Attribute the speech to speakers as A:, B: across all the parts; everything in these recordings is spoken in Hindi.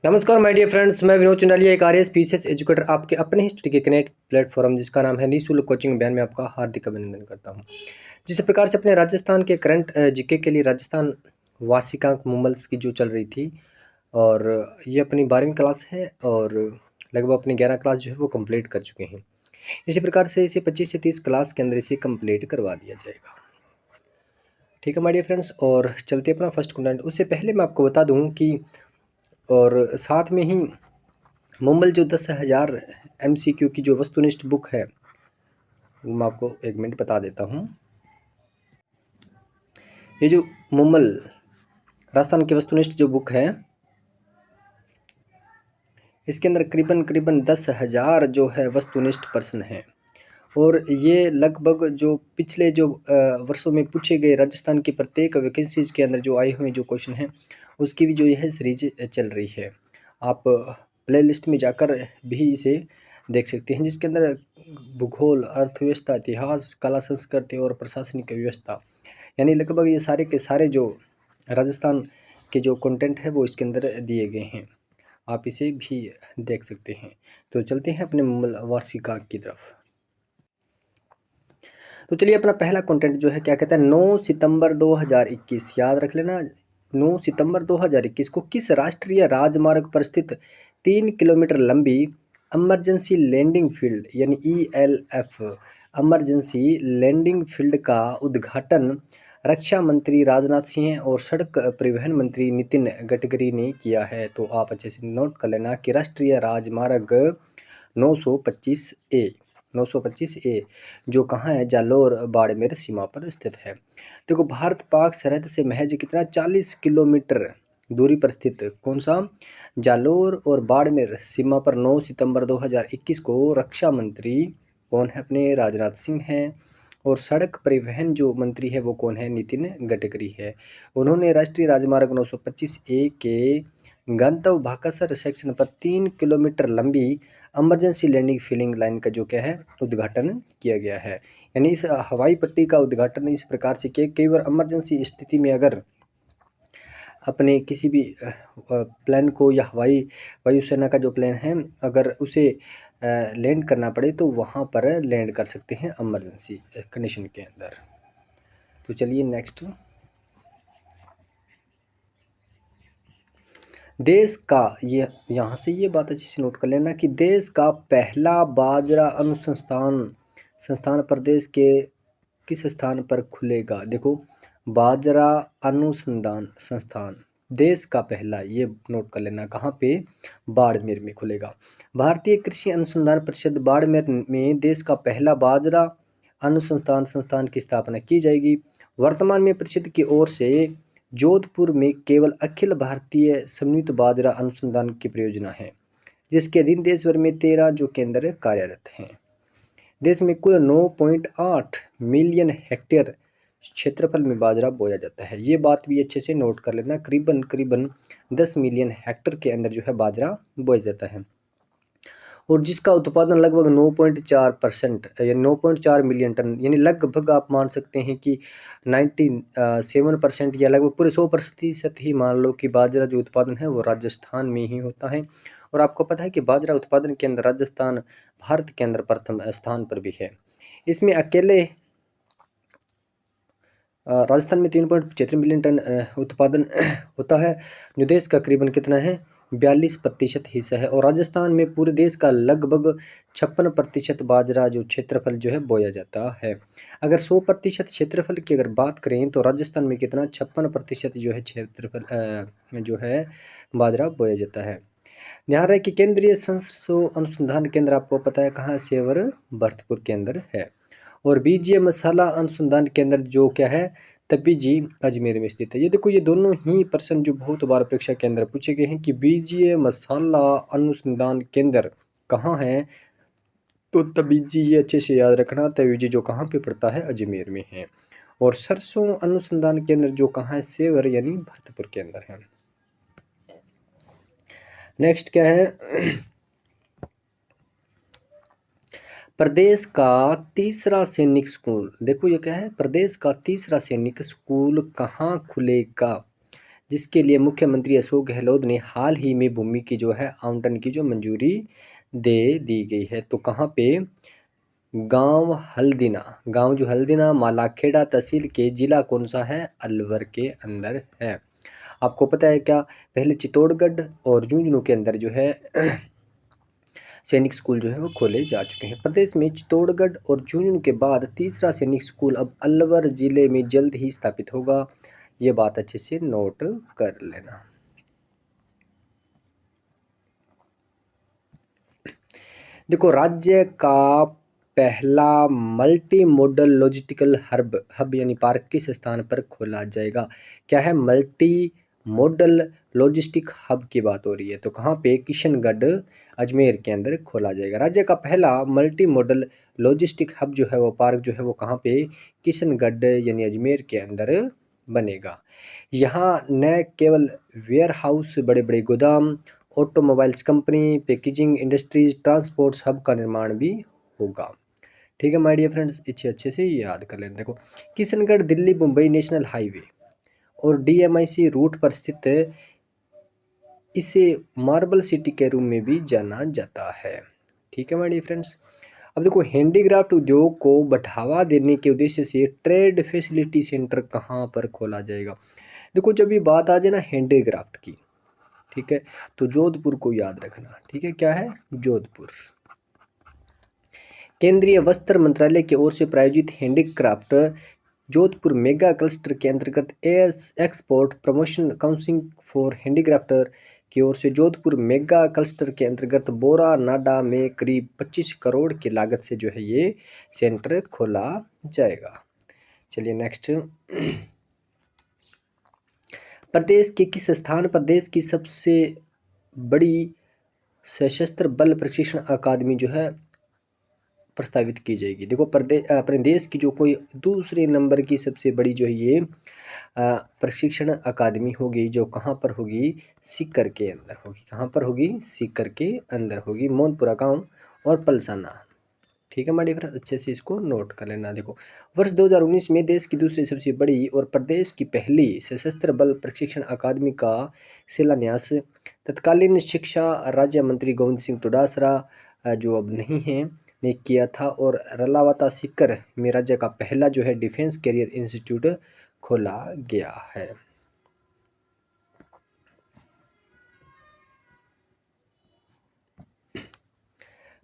A: नमस्कार माय डियर फ्रेंड्स, मैं विनोद चंडालिया, एक आरएएस पीसीएस एजुकेटर, आपके अपने ही स्टडी के कनेक्ट प्लेटफॉर्म जिसका नाम है निःशुल्क कोचिंग अभियान में आपका हार्दिक अभिनंदन करता हूं। जिस प्रकार से अपने राजस्थान के करंट जीके के लिए राजस्थान वार्षिकांक मुमल्स की जो चल रही थी, और ये अपनी 12वीं क्लास है और लगभग अपनी 11 क्लास जो है वो कंप्लीट कर चुके हैं। इसी प्रकार से इसे 25 से 30 क्लास के अंदर इसे कंप्लीट करवा दिया जाएगा। ठीक है माय डियर फ्रेंड्स, और चलते अपना फर्स्ट कंटेंट। उससे पहले मैं आपको बता दूँ कि और साथ में ही मुंबल जो 10,000 MCQ की जो वस्तुनिष्ठ बुक है वो मैं आपको एक मिनट बता देता हूँ। ये जो मुंबल राजस्थान की वस्तुनिष्ठ जो बुक है, इसके अंदर करीबन 10,000 जो है वस्तुनिष्ठ प्रश्न हैं, और ये लगभग जो पिछले जो वर्षों में पूछे गए राजस्थान की प्रत्येक वैकेंसीज के अंदर जो आए हुए जो क्वेश्चन हैं उसकी भी जो यह सीरीज चल रही है। आप प्ले लिस्ट में जाकर भी इसे देख सकते हैं, जिसके अंदर भूगोल, अर्थव्यवस्था, इतिहास, कला, संस्कृति और प्रशासनिक व्यवस्था, यानी लगभग ये सारे के सारे जो राजस्थान के जो कंटेंट है वो इसके अंदर दिए गए हैं। आप इसे भी देख सकते हैं। तो चलते हैं अपने वार्षिकांक की तरफ। तो चलिए, अपना पहला कंटेंट जो है क्या कहता है, 9 सितंबर 2021, याद रख लेना। 9 सितंबर 2021 को किस राष्ट्रीय राजमार्ग पर स्थित 3 किलोमीटर लंबी इमरजेंसी लैंडिंग फील्ड यानी ELF इमरजेंसी लैंडिंग फील्ड का उद्घाटन रक्षा मंत्री राजनाथ सिंह और सड़क परिवहन मंत्री नितिन गडकरी ने किया है? तो आप अच्छे से नोट कर लेना कि राष्ट्रीय राजमार्ग 925A 925A जो कहाँ है, जालोर बाड़मेर सीमा पर स्थित है। देखो, भारत पाक सरहद से महज कितना 40 किलोमीटर दूरी पर स्थित कौन सा, जालोर और बाड़मेर सीमा पर 9 सितंबर 2021 को रक्षा मंत्री कौन है, अपने राजनाथ सिंह हैं, और सड़क परिवहन जो मंत्री है वो कौन है, नितिन गडकरी है। उन्होंने राष्ट्रीय राजमार्ग 925A के गंतव्य भाकसर सेक्शन पर 3 किलोमीटर लंबी इमरजेंसी लैंडिंग फीलिंग लाइन का जो क्या है उद्घाटन किया गया है। यानी इस हवाई पट्टी का उद्घाटन इस प्रकार से किया, कई बार इमरजेंसी स्थिति में अगर अपने किसी भी प्लेन को या वायुसेना का जो प्लेन है अगर उसे लैंड करना पड़े तो वहाँ पर लैंड कर सकते हैं इमरजेंसी कंडीशन के अंदर। तो चलिए नेक्स्ट। देश का, ये यहाँ से ये बात अच्छे से नोट कर लेना कि देश का पहला बाजरा संस्थान प्रदेश के किस स्थान पर खुलेगा? देखो, बाजरा अनुसंधान संस्थान देश का पहला, ये नोट कर लेना, कहाँ पे, बाड़मेर में खुलेगा। भारतीय कृषि अनुसंधान परिषद बाड़मेर में देश का पहला बाजरा अनुसंधान संस्थान की स्थापना की जाएगी। वर्तमान में परिषद की ओर से जोधपुर में केवल अखिल भारतीय समन्वित बाजरा अनुसंधान की परियोजना है, जिसके अधीन देश भर में 13 जो केंद्र कार्यरत हैं। देश में कुल 9.8 मिलियन हेक्टेयर क्षेत्रफल में बाजरा बोया जाता है। ये बात भी अच्छे से नोट कर लेना, करीबन 10 मिलियन हेक्टेयर के अंदर जो है बाजरा बोया जाता है, और जिसका उत्पादन लगभग 9.4% यानी 9.4 मिलियन टन, यानी लगभग आप मान सकते हैं कि 97% या लगभग पूरे 100% ही मान लो कि बाजरा जो उत्पादन है वो राजस्थान में ही होता है। और आपको पता है कि बाजरा उत्पादन के अंदर राजस्थान भारत के अंदर प्रथम स्थान पर भी है। इसमें अकेले राजस्थान में 3.75 मिलियन टन उत्पादन होता है, जो देश का करीबन कितना है, 42% हिस्सा है। और राजस्थान में पूरे देश का लगभग 56% बाजरा जो क्षेत्रफल जो है बोया जाता है। अगर 100% क्षेत्रफल की अगर बात करें तो राजस्थान में कितना 56% जो है क्षेत्रफल जो है बाजरा बोया जाता है। ध्यान रहे कि केंद्रीय संशोधन अनुसंधान केंद्र आपको पता है कहाँ, सेवर भरतपुर के अंदर है। और बीजीय मसाला अनुसंधान केंद्र जो क्या है, तपीजी अजमेर में स्थित है। ये देखो, ये दोनों ही प्रश्न जो बहुत बार परीक्षा के अंदर पूछे गए हैं कि बीजीय मसाला अनुसंधान केंद्र कहाँ है, तो तपीजी, ये अच्छे से याद रखना, तपीजी जो कहाँ पे पड़ता है, अजमेर में है। और सरसों अनुसंधान केंद्र जो कहाँ है, सेवर यानी भरतपुर के अंदर है। नेक्स्ट क्या है, प्रदेश का तीसरा सैनिक स्कूल, देखो ये क्या है, प्रदेश का तीसरा सैनिक स्कूल कहाँ खुलेगा? जिसके लिए मुख्यमंत्री अशोक गहलोत ने हाल ही में भूमि की जो है आवंटन की जो मंजूरी दे दी गई है। तो कहाँ पे? गांव हल्दिना, गांव जो हल्दिना मालाखेड़ा तहसील के जिला कौन सा है? अलवर के अंदर है। आपको पता है क्या, पहले चित्तौड़गढ़ और झुंझुनू के अंदर जो है सैनिक स्कूल जो है वो खोले जा चुके हैं। प्रदेश में चित्तौड़गढ़ और झुंझुनू के बाद तीसरा सैनिक स्कूल अब अलवर जिले में जल्द ही स्थापित होगा। ये बात अच्छे से नोट कर लेना। देखो, राज्य का पहला मल्टी मॉडल लॉजिस्टिकल हब यानी पार्क किस स्थान पर खोला जाएगा? क्या है? मल्टी मॉडल लॉजिस्टिक हब की बात हो रही है। तो कहाँ पे? किशनगढ़ अजमेर के अंदर खोला जाएगा। राज्य का पहला मल्टी मॉडल लॉजिस्टिक हब जो है वो पार्क जो है वो कहाँ पे? किशनगढ़ यानी अजमेर के अंदर बनेगा। यहाँ न केवल वेयर हाउस, बड़े बड़े गोदाम, automobiles company, packaging industries, transports hub का निर्माण भी होगा। ठीक है माय डियर फ्रेंड्स, इसे अच्छे से याद कर लें। देखो, किशनगढ़ दिल्ली मुंबई नेशनल हाईवे और डीएमआईसी रूट पर स्थित है। इसे मार्बल सिटी के रूप में भी जाना जाता है। ठीक है माय डियर फ्रेंड्स। अब देखो, हैंडीक्राफ्ट उद्योग को बढ़ावा देने के उद्देश्य से ट्रेड फैसिलिटी सेंटर कहाँ पर खोला जाएगा? देखो, जब ये बात आ जाए ना हैंडीक्राफ्ट की, ठीक है, तो जोधपुर को याद रखना। ठीक है, क्या है? जोधपुर। केंद्रीय वस्त्र मंत्रालय की ओर से प्रायोजित हैंडीक्राफ्ट जोधपुर मेगा क्लस्टर के अंतर्गत एक्सपोर्ट प्रमोशन काउंसिल फॉर हैंडीक्राफ्टर की ओर से जोधपुर मेगा क्लस्टर के अंतर्गत बोरा नाडा में करीब 25 करोड़ की लागत से जो है ये सेंटर खोला जाएगा। चलिए नेक्स्ट। प्रदेश के किस स्थान पर देश की सबसे बड़ी सशस्त्र बल प्रशिक्षण अकादमी जो है प्रस्तावित की जाएगी? देखो, अपने देश की जो कोई दूसरे नंबर की सबसे बड़ी जो है ये प्रशिक्षण अकादमी होगी, जो कहाँ पर होगी? सीकर के अंदर होगी। कहाँ पर होगी? सीकर के अंदर होगी, मोनपुरा गांव और पलसाना। ठीक है माय डियर फ्रेंड्स, अच्छे से इसको नोट कर लेना। देखो, वर्ष 2019 में देश की दूसरी सबसे बड़ी और प्रदेश की पहली सशस्त्र बल प्रशिक्षण अकादमी का शिलान्यास तत्कालीन शिक्षा राज्य मंत्री गोविंद सिंह डोटासरा, जो अब नहीं है, ने किया था। और रलावता सीकर में राज्य का पहला जो है डिफेंस कैरियर इंस्टीट्यूट खोला गया है।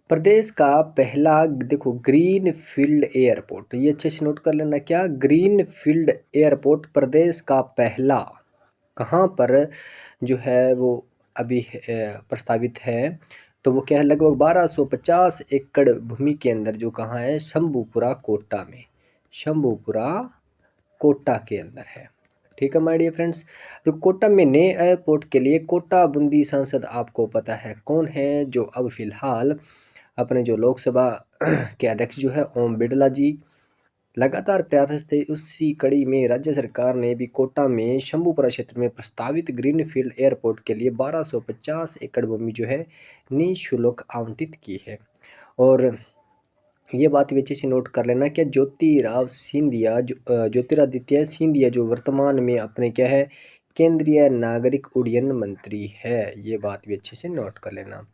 A: प्रदेश का पहला, देखो, ग्रीन फील्ड एयरपोर्ट, ये अच्छे से नोट कर लेना। क्या? ग्रीन फील्ड एयरपोर्ट प्रदेश का पहला कहाँ पर जो है वो अभी प्रस्तावित है? तो वो क्या है? लगभग 1250 एकड़ भूमि के अंदर, जो कहाँ है? शंभूपुरा कोटा में, शंभूपुरा कोटा के अंदर है। ठीक है माय डियर फ्रेंड्स। तो कोटा में नए एयरपोर्ट के लिए कोटा बूंदी सांसद आपको पता है कौन है? जो अब फिलहाल अपने जो लोकसभा के अध्यक्ष जो है ओम बिरला जी लगातार प्रयास थे। उसी कड़ी में राज्य सरकार ने भी कोटा में शंभूपुरा क्षेत्र में प्रस्तावित ग्रीनफील्ड एयरपोर्ट के लिए 1250 एकड़ भूमि जो है निःशुल्क आवंटित की है। और ये बात भी अच्छे से नोट कर लेना कि ज्योतिरादित्य सिंधिया जो वर्तमान में अपने क्या है? केंद्रीय नागरिक उड्डयन मंत्री है। ये बात भी अच्छे से नोट कर लेना।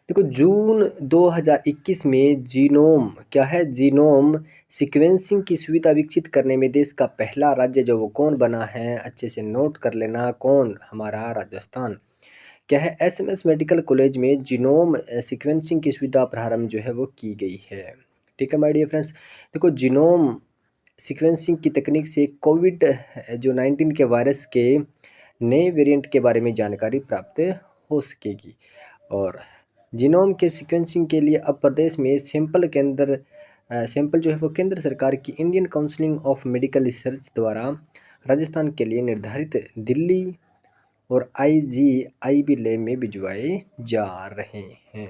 A: देखो, जून 2021 में जीनोम, क्या है? जीनोम सीक्वेंसिंग की सुविधा विकसित करने में देश का पहला राज्य जो वो कौन बना है? अच्छे से नोट कर लेना। कौन? हमारा राजस्थान। क्या है? एसएमएस मेडिकल कॉलेज में जीनोम सीक्वेंसिंग की सुविधा प्रारंभ जो है वो की गई है। ठीक है माय डियर फ्रेंड्स। देखो, जीनोम सीक्वेंसिंग की तकनीक से कोविड जो 19 के वायरस के नए वेरिएंट के बारे में जानकारी प्राप्त हो सकेगी। और जीनोम के सीक्वेंसिंग के लिए अब प्रदेश में सैंपल जो है वो केंद्र सरकार की Indian council of medical research द्वारा राजस्थान के लिए निर्धारित दिल्ली और IGIB लैब में भिजवाए जा रहे हैं।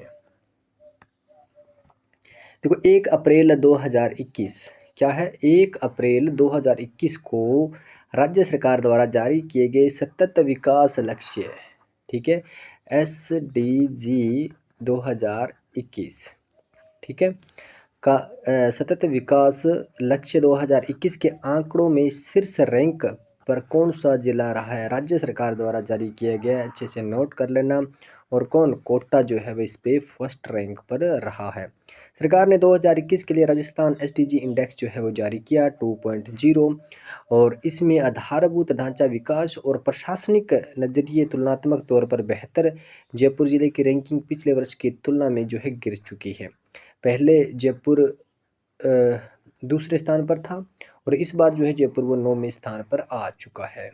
A: देखो, 1 अप्रैल 2021, क्या है? 1 अप्रैल 2021 को राज्य सरकार द्वारा जारी किए गए सतत विकास लक्ष्य, ठीक है, SDG 2021, ठीक है, का सतत विकास लक्ष्य 2021 के आंकड़ों में शीर्ष रैंक पर कौन सा जिला रहा है? राज्य सरकार द्वारा जारी किया गया है, अच्छे से नोट कर लेना। और कौन? कोटा जो है वो इस पे फर्स्ट रैंक पर रहा है। सरकार ने 2021 के लिए राजस्थान एसडीजी इंडेक्स जो है वो जारी किया 2.0, और इसमें आधारभूत ढांचा विकास और प्रशासनिक नजरिए तुलनात्मक तौर पर बेहतर जयपुर जिले की रैंकिंग पिछले वर्ष की तुलना में जो है गिर चुकी है। पहले जयपुर दूसरे स्थान पर था, और इस बार जो है जयपुर वो 9वें स्थान पर आ चुका है।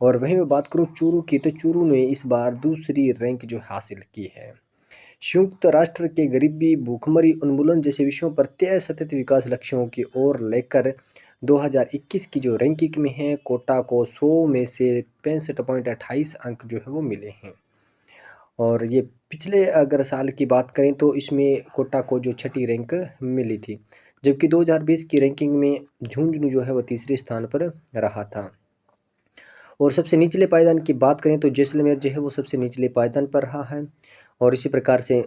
A: और वहीं मैं बात करूँ चूरू की, तो चूरू ने इस बार दूसरी रैंक जो हासिल की है। संयुक्त राष्ट्र के गरीबी, भूखमरी, उन्मूलन जैसे विषयों पर तय सतत विकास लक्ष्यों की ओर लेकर 2021 की जो रैंकिंग में है, कोटा को 100 में से 65.28 अंक जो है वो मिले हैं। और ये पिछले अगर साल की बात करें तो इसमें कोटा को जो छठी रैंक मिली थी, जबकि 2020 की रैंकिंग में झुंझुनू जो है वो तीसरे स्थान पर रहा था। और सबसे निचले पायदान की बात करें तो जैसलमेर जो है वो सबसे निचले पायदान पर रहा है। और इसी प्रकार से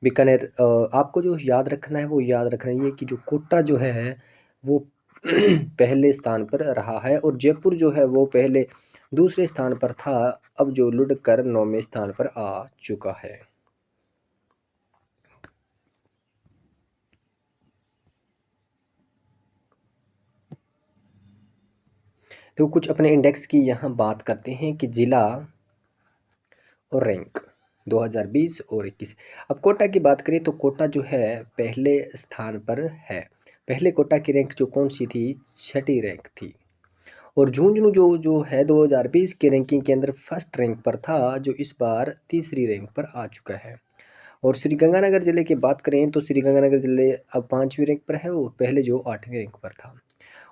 A: बीकानेर, आपको जो याद रखना है वो याद रखना है कि जो कोटा जो है वो पहले स्थान पर रहा है, और जयपुर जो है वो पहले दूसरे स्थान पर था, अब जो लुढ़क कर 9वें स्थान पर आ चुका है। तो कुछ अपने इंडेक्स की यहाँ बात करते हैं कि जिला और रैंक 2020 और 21। अब कोटा की बात करें तो कोटा जो है पहले स्थान पर है। पहले कोटा की रैंक जो कौन सी थी? छठी रैंक थी। और झुंझुनू जो है 2020 की रैंकिंग के अंदर फर्स्ट रैंक पर था, जो इस बार तीसरी रैंक पर आ चुका है। और श्री गंगानगर जिले की बात करें तो श्री गंगानगर जिले अब 5वीं रैंक पर है, वो पहले जो 8वीं रैंक पर था।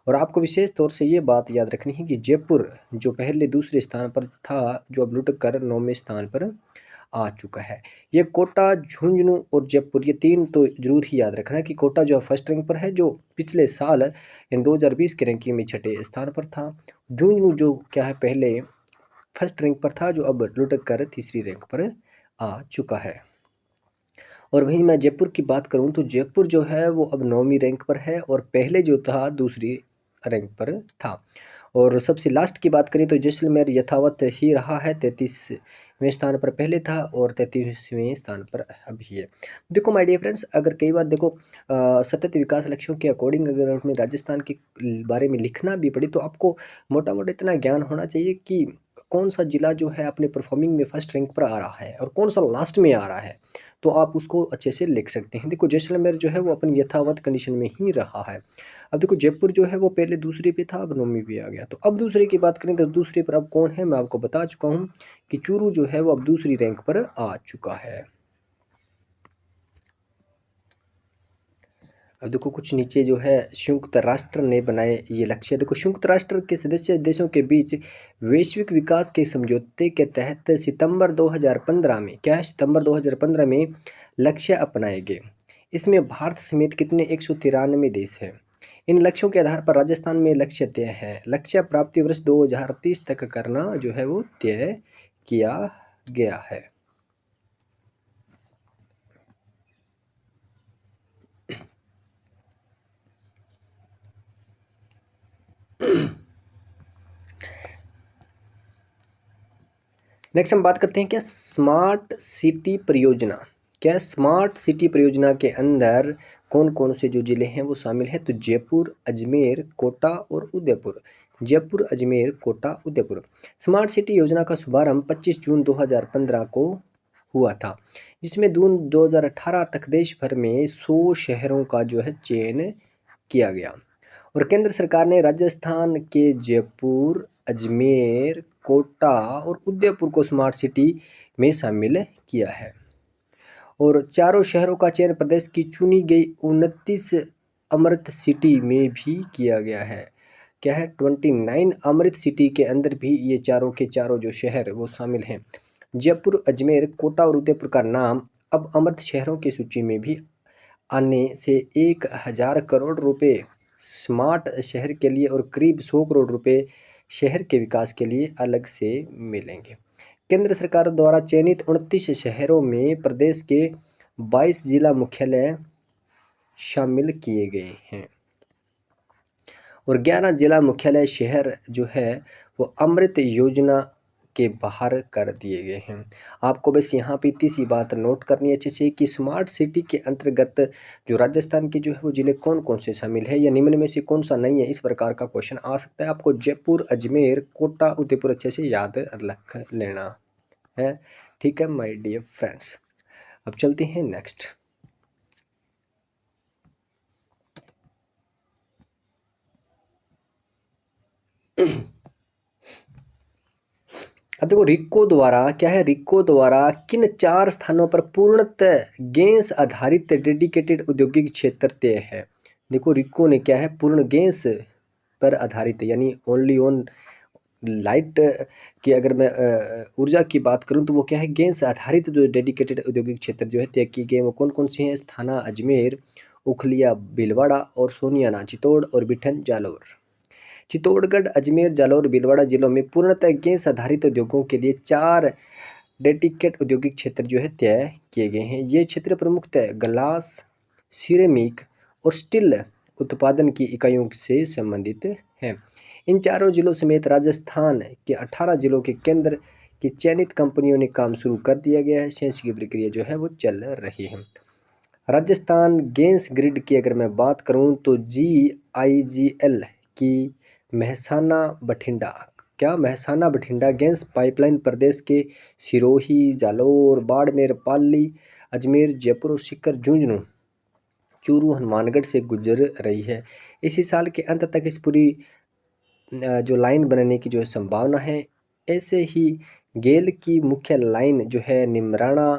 A: और आपको विशेष तौर से ये बात याद रखनी है कि जयपुर जो पहले दूसरे स्थान पर था, जो अब लुढ़क कर 9वें स्थान पर आ चुका है। ये कोटा, झुंझुनू और जयपुर, ये तीन तो जरूर ही याद रखना कि कोटा जो है फर्स्ट रैंक पर है, जो पिछले साल इन 2020 की रैंकिंग में छठे स्थान पर था। झुंझुनू जो क्या है पहले फर्स्ट रैंक पर था, जो अब लुढ़क कर तीसरी रैंक पर आ चुका है। और वहीं मैं जयपुर की बात करूं तो जयपुर जो है वो अब 9वीं रैंक पर है, और पहले जो था दूसरी रैंक पर था। और सबसे लास्ट की बात करें तो जैसलमेर यथावत ही रहा है, 33वें स्थान पर पहले था और 33वें स्थान पर अभी है। देखो माय डियर फ्रेंड्स, अगर कई बार देखो सतत विकास लक्ष्यों के अकॉर्डिंग अगर हमें राजस्थान के बारे में लिखना भी पड़े, तो आपको मोटा मोटा इतना ज्ञान होना चाहिए कि कौन सा जिला जो है अपने परफॉर्मिंग में फर्स्ट रैंक पर आ रहा है और कौन सा लास्ट में आ रहा है, तो आप उसको अच्छे से लिख सकते हैं। देखो जैसलमेर जो है वो अपनी यथावत कंडीशन में ही रहा है। अब देखो जयपुर जो है वो पहले दूसरे पे था, अब 9वीं पे आ गया। तो अब दूसरे की बात करें तो दूसरे पर अब कौन है, मैं आपको बता चुका हूँ कि चूरू जो है वो अब दूसरी रैंक पर आ चुका है। अब देखो कुछ नीचे जो है संयुक्त राष्ट्र ने बनाए ये लक्ष्य। देखो संयुक्त राष्ट्र के सदस्य देशों के बीच वैश्विक विकास के समझौते के तहत सितंबर 2015 में, क्या है, सितंबर 2015 में लक्ष्य अपनाए गए। इसमें भारत समेत कितने? 193 देश हैं। इन लक्ष्यों के आधार पर राजस्थान में लक्ष्य तय है। लक्ष्य प्राप्ति वर्ष 2030 तक करना जो है वो तय किया गया है। नेक्स्ट हम बात करते हैं क्या स्मार्ट सिटी परियोजना। क्या स्मार्ट सिटी परियोजना के अंदर कौन कौन से जो जिले हैं वो शामिल हैं? तो जयपुर, अजमेर, कोटा और उदयपुर। जयपुर, अजमेर, कोटा, उदयपुर। स्मार्ट सिटी योजना का शुभारंभ 25 जून 2015 को हुआ था, जिसमें जून 2018 तक देश भर में 100 शहरों का जो है चयन किया गया। और केंद्र सरकार ने राजस्थान के जयपुर, अजमेर, कोटा और उदयपुर को स्मार्ट सिटी में शामिल किया है। और चारों शहरों का चयन प्रदेश की चुनी गई 29 अमृत सिटी में भी किया गया है। क्या है? 29 अमृत सिटी के अंदर भी ये चारों के चारों जो शहर वो शामिल हैं। जयपुर, अजमेर, कोटा और उदयपुर का नाम अब अमृत शहरों की सूची में भी आने से 1000 करोड़ रुपए स्मार्ट शहर के लिए और करीब 100 करोड़ रुपए शहर के विकास के लिए अलग से मिलेंगे। केंद्र सरकार द्वारा चयनित 29 शहरों में प्रदेश के 22 जिला मुख्यालय शामिल किए गए हैं। और 11 जिला मुख्यालय शहर जो है वो अमृत योजना के बाहर कर दिए गए हैं। आपको बस यहाँ पे इतनी सी बात नोट करनी है अच्छे से कि स्मार्ट सिटी के अंतर्गत जो राजस्थान के जो है वो जिले कौन कौन से शामिल है या निम्न में से कौन सा नहीं है, इस प्रकार का क्वेश्चन आ सकता है। आपको जयपुर, अजमेर, कोटा, उदयपुर अच्छे से याद रख लेना है। ठीक है माय डियर फ्रेंड्स, अब चलते हैं नेक्स्ट। अब देखो रिको द्वारा क्या है, रिको द्वारा किन 4 स्थानों पर पूर्णतः गैस आधारित डेडिकेटेड औद्योगिक क्षेत्र तय है। देखो रिको ने क्या है, पूर्ण गैस पर आधारित यानी ओनली ऑन लाइट की अगर मैं ऊर्जा की बात करूं तो वो क्या है, गैस आधारित जो डेडिकेटेड औद्योगिक क्षेत्र जो है तय किए गए वो कौन कौन से हैं। थाना अजमेर, उखलिया भीलवाड़ा और सोनियाना चित्तौड़ और बिठन जालौर। चित्तौड़गढ़, अजमेर, जालौर, भीलवाड़ा जिलों में पूर्णतः गैस आधारित उद्योगों के लिए 4 डेडिकेटेड औद्योगिक क्षेत्र जो है तय किए गए हैं। ये क्षेत्र प्रमुखतः ग्लास, सिरेमिक और स्टील उत्पादन की इकाइयों से संबंधित हैं। इन चारों जिलों समेत राजस्थान के 18 जिलों के केंद्र की चयनित कंपनियों ने काम शुरू कर दिया गया है। सेंस की प्रक्रिया जो है वो चल रही है। राजस्थान गैस ग्रिड की अगर मैं बात करूं तो GIGL की महसाना बठिंडा, क्या महसाना बठिंडा गैस पाइपलाइन प्रदेश के सिरोही, जालौर, बाड़मेर, पाली, अजमेर, जयपुर और सीकर, झुंझुनू, चूरू, हनुमानगढ़ से गुजर रही है। इसी साल के अंत तक इस पूरी जो लाइन बनने की जो संभावना है। ऐसे ही गेल की मुख्य लाइन जो है निमराना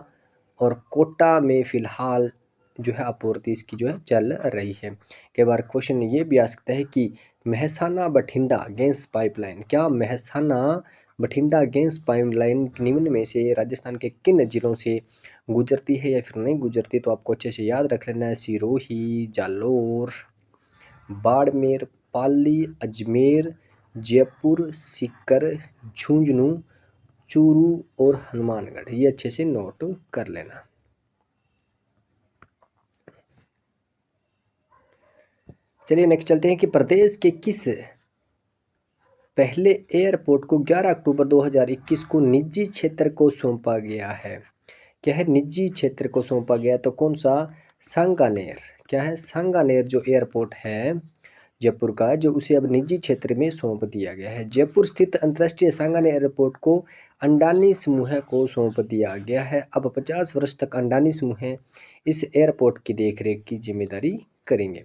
A: और कोटा में फिलहाल जो है आपूर्ति इसकी जो है चल रही है। कई बार क्वेश्चन ये भी आ सकता है कि महसाना बठिंडा गैस पाइपलाइन, क्या महसाना बठिंडा गैस पाइपलाइन निम्न में से राजस्थान के किन जिलों से गुजरती है या फिर नहीं गुजरती, तो आपको अच्छे से याद रख लेना है। सिरोही, जालौर, बाड़मेर, पाली, अजमेर, जयपुर, सीकर, झुंझुनू, चूरू और हनुमानगढ़, ये अच्छे से नोट कर लेना। चलिए नेक्स्ट चलते हैं कि प्रदेश के किस पहले एयरपोर्ट को 11 अक्टूबर 2021 को निजी क्षेत्र को सौंपा गया है। क्या है, निजी क्षेत्र को सौंपा गया, तो कौन सा, सांगानेर। क्या है, सांगानेर जो एयरपोर्ट है जयपुर का, जो उसे अब निजी क्षेत्र में सौंप दिया गया है। जयपुर स्थित अंतर्राष्ट्रीय सांगानेर एयरपोर्ट को अंडानी समूह को सौंप दिया गया है। अब 50 वर्ष तक अंडानी समूह इस एयरपोर्ट की देखरेख की जिम्मेदारी करेंगे।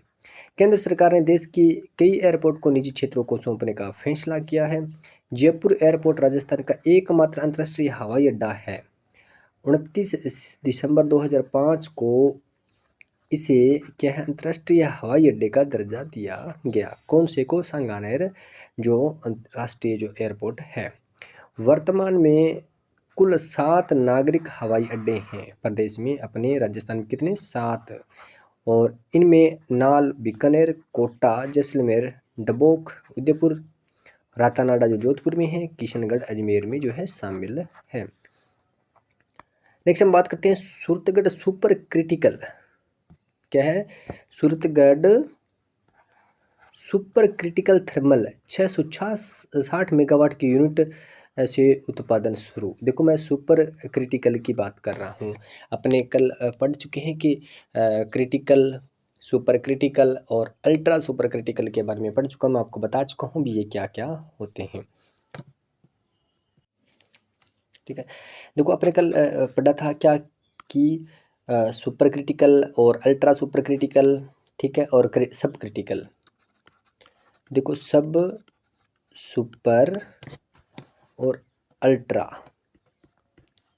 A: केंद्र सरकार ने देश की कई एयरपोर्ट को निजी क्षेत्रों को सौंपने का फैसला किया है। जयपुर एयरपोर्ट राजस्थान का एकमात्र अंतर्राष्ट्रीय हवाई अड्डा है। 29 दिसंबर 2005 को इसे क्या है, अंतर्राष्ट्रीय हवाई अड्डे का दर्जा दिया गया। कौन से को, सांगानेर जो अंतर्राष्ट्रीय जो एयरपोर्ट है। वर्तमान में कुल 7 नागरिक हवाई अड्डे हैं प्रदेश में, अपने राजस्थान में कितने, 7। और इनमें नाल, बीकानेर, कोटा, जैसलमेर, डबोक, उदयपुर, रातानाडा जो जोधपुर में है, किशनगढ़ अजमेर में जो है शामिल है। नेक्स्ट हम बात करते हैं सूरतगढ़ सुपर क्रिटिकल। क्या है, Suratgarh super critical thermal 660 megawatt की यूनिट से उत्पादन शुरू। देखो मैं सुपर क्रिटिकल की बात कर रहा हूँ। अपने कल पढ़ चुके हैं कि क्रिटिकल, सुपर क्रिटिकल और अल्ट्रा सुपर क्रिटिकल के बारे में पढ़ चुका हूँ, मैं आपको बता चुका हूँ भी ये क्या क्या होते हैं। ठीक है, देखो अपने कल पढ़ा था क्या कि सुपर क्रिटिकल और अल्ट्रा सुपर क्रिटिकल, ठीक है, और सब क्रिटिकल। देखो सब, सुपर और अल्ट्रा,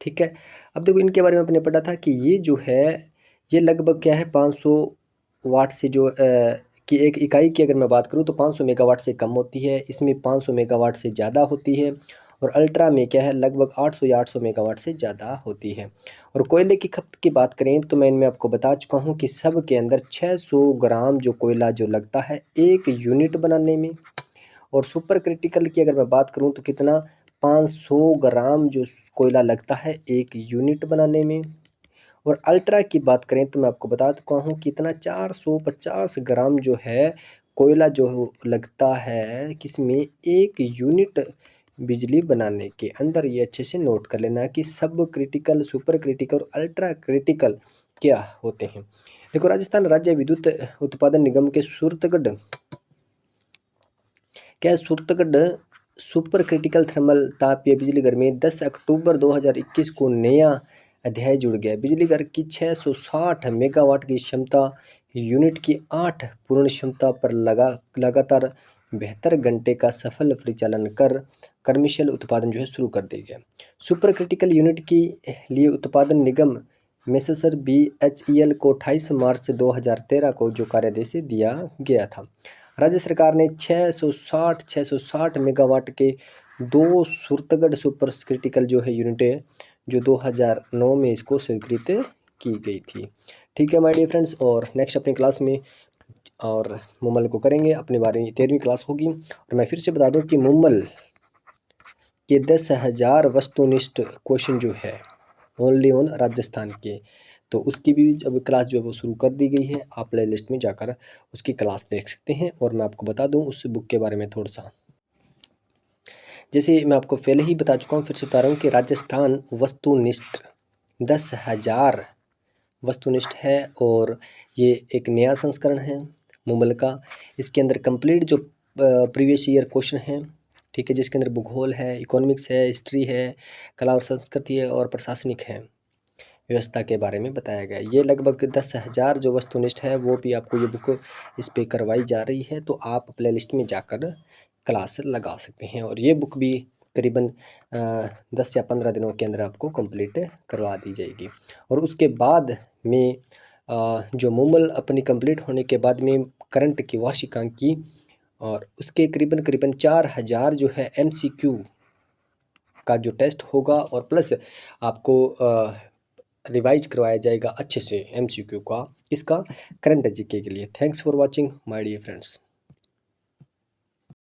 A: ठीक है। अब देखो इनके बारे में अपने पढ़ा था कि ये जो है ये लगभग क्या है, 500 वाट से जो कि एक इकाई की अगर मैं बात करूँ तो 500 मेगावाट से कम होती है, इसमें 500 मेगावाट से ज़्यादा होती है, और अल्ट्रा में क्या है लगभग 800 या 800 मेगावाट से ज़्यादा होती है। और कोयले की खपत की बात करें तो मैं इनमें आपको बता चुका हूँ कि सब के अंदर 600 ग्राम जो कोयला जो लगता है एक यूनिट बनाने में। और सुपर क्रिटिकल की अगर मैं बात करूँ तो कितना, 500 ग्राम जो कोयला लगता है एक यूनिट बनाने में। और अल्ट्रा की बात करें तो मैं आपको बता चुका हूँ कितना 450 ग्राम जो है कोयला जो लगता है किसमें 1 यूनिट बिजली बनाने के अंदर। ये अच्छे से नोट कर लेना कि सब क्रिटिकल, सुपर क्रिटिकल और अल्ट्रा क्रिटिकल क्या होते हैं। देखो, राजस्थान राज्य विद्युत उत्पादन निगम के सूरतगढ़ सुपर क्रिटिकल थर्मल तापीय बिजली घर में 10 अक्टूबर 2021 को नया अध्याय जुड़ गया। बिजली घर की 660 मेगावाट की क्षमता यूनिट की 8 पूर्ण क्षमता पर लगातार 72 घंटे का सफल परिचालन कर कमर्शियल उत्पादन जो है शुरू कर दिया गया। सुपर क्रिटिकल यूनिट के लिए उत्पादन निगम मेसर्स BHEL को 28 मार्च 2013 को जो कार्यादेश दिया गया था। राज्य सरकार ने 660 मेगावाट के 2 सूरतगढ़ सुपर क्रिटिकल जो है यूनिटें जो 2009 में इसको स्वीकृत की गई थी। ठीक है माय डियर फ्रेंड्स, और नेक्स्ट अपनी क्लास में और मुमल को करेंगे, अपने बारे में 13वीं क्लास होगी। और मैं फिर से बता दूं कि मुमल के 10,000 वस्तुनिष्ठ क्वेश्चन जो है ओनली ऑन राजस्थान के, तो उसकी भी अब क्लास जो है वो शुरू कर दी गई है। आप प्ले लिस्ट में जाकर उसकी क्लास देख सकते हैं। और मैं आपको बता दूं उस बुक के बारे में थोड़ा सा, जैसे मैं आपको पहले ही बता चुका हूँ, फिर से बता रहा हूँ कि राजस्थान वस्तुनिष्ठ 10,000 वस्तुनिष्ठ है और ये एक नया संस्करण है मुमल का। इसके अंदर कंप्लीट जो प्रीवियस ईयर क्वेश्चन हैं, ठीक है, जिसके अंदर भूगोल है, इकोनॉमिक्स है, हिस्ट्री है, कला और संस्कृति है और प्रशासनिक है, व्यवस्था के बारे में बताया गया। ये लगभग 10,000 जो वस्तुनिष्ठ है वो भी आपको ये बुक इस पे करवाई जा रही है, तो आप प्ले लिस्ट में जाकर क्लास लगा सकते हैं। और ये बुक भी करीबन 10 या 15 दिनों के अंदर आपको कंप्लीट करवा दी जाएगी। और उसके बाद में जो मुमल अपनी कंप्लीट होने के बाद में करंट की वार्षिक अंक की और उसके करीबन 4,000 जो है MCQ का जो टेस्ट होगा और प्लस आपको रिवाइज करवाया जाएगा अच्छे से MCQ का, इसका करंट जीके के लिए। Thanks for watching my dear friends.